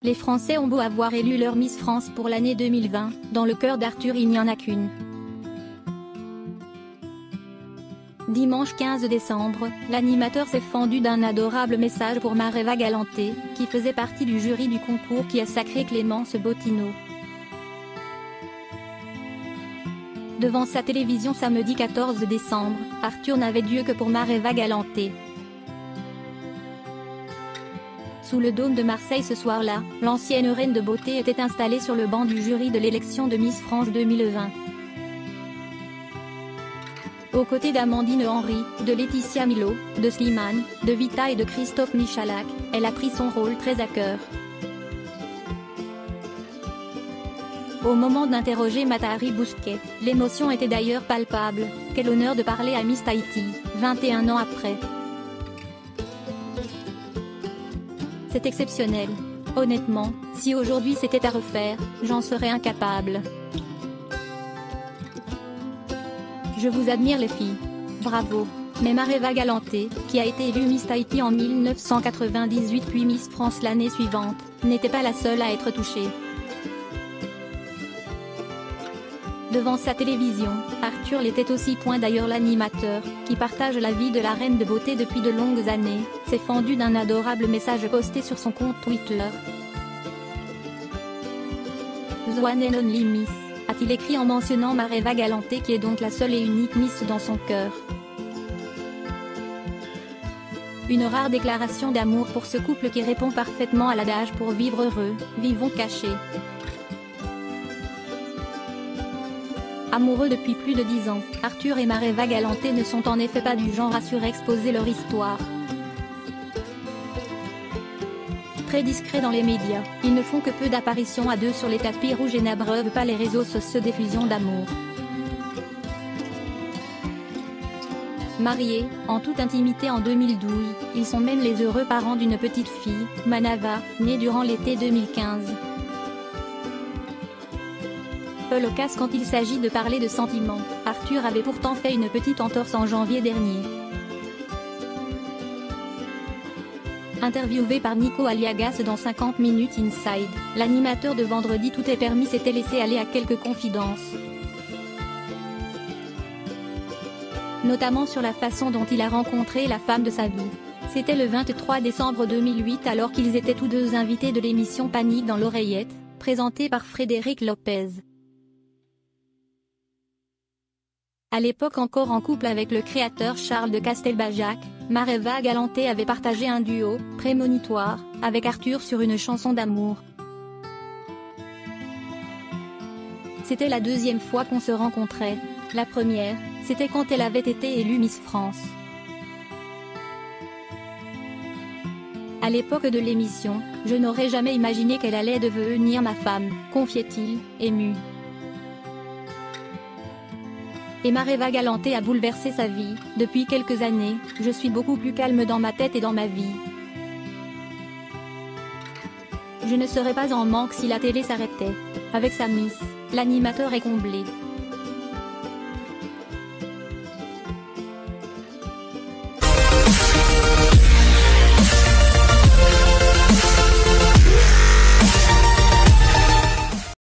Les Français ont beau avoir élu leur Miss France pour l'année 2020, dans le cœur d'Arthur il n'y en a qu'une. Dimanche 15 décembre, l'animateur s'est fendu d'un adorable message pour Mareva Galanté, qui faisait partie du jury du concours qui a sacré Clémence Bottineau. Devant sa télévision samedi 14 décembre, Arthur n'avait Dieu que pour Mareva Galanté. Sous le dôme de Marseille ce soir-là, l'ancienne reine de beauté était installée sur le banc du jury de l'élection de Miss France 2020. Aux côtés d'Amandine Henry, de Laetitia Milo, de Slimane, de Vita et de Christophe Michalak, elle a pris son rôle très à cœur. Au moment d'interroger Matahari Bousquet, l'émotion était d'ailleurs palpable. Quel honneur de parler à Miss Tahiti, 21 ans après. C'est exceptionnel. Honnêtement, si aujourd'hui c'était à refaire, j'en serais incapable. Je vous admire les filles. Bravo. Mais Mareva Galanté, qui a été élue Miss Tahiti en 1998 puis Miss France l'année suivante, n'était pas la seule à être touchée. Devant sa télévision, Arthur l'était aussi. D'ailleurs l'animateur, qui partage la vie de la reine de beauté depuis de longues années, s'est fendu d'un adorable message posté sur son compte Twitter. The one and only Miss, a-t-il écrit en mentionnant Mareva Galanté qui est donc la seule et unique Miss dans son cœur. Une rare déclaration d'amour pour ce couple qui répond parfaitement à l'adage pour vivre heureux, vivons cachés. Amoureux depuis plus de 10 ans, Arthur et Mareva Galanté ne sont en effet pas du genre à surexposer leur histoire. Très discrets dans les médias, ils ne font que peu d'apparitions à deux sur les tapis rouges et n'abreuvent pas les réseaux sociaux d'effusion d'amour. Mariés, en toute intimité en 2012, ils sont même les heureux parents d'une petite fille, Manava, née durant l'été 2015. Peu loquace quand il s'agit de parler de sentiments, Arthur avait pourtant fait une petite entorse en janvier dernier. Interviewé par Nico Aliagas dans 50 Minutes Inside, l'animateur de Vendredi Tout est permis s'était laissé aller à quelques confidences. Notamment sur la façon dont il a rencontré la femme de sa vie. C'était le 23 décembre 2008 alors qu'ils étaient tous deux invités de l'émission Panique dans l'oreillette, présentée par Frédéric Lopez. À l'époque encore en couple avec le créateur Charles de Castelbajac, Mareva Galanté avait partagé un duo, prémonitoire, avec Arthur sur une chanson d'amour. C'était la deuxième fois qu'on se rencontrait. La première, c'était quand elle avait été élue Miss France. À l'époque de l'émission, je n'aurais jamais imaginé qu'elle allait devenir ma femme, confiait-il, ému. Et Mareva Galanté a bouleversé sa vie. Depuis quelques années, je suis beaucoup plus calme dans ma tête et dans ma vie. Je ne serais pas en manque si la télé s'arrêtait. Avec sa Miss, l'animateur est comblé.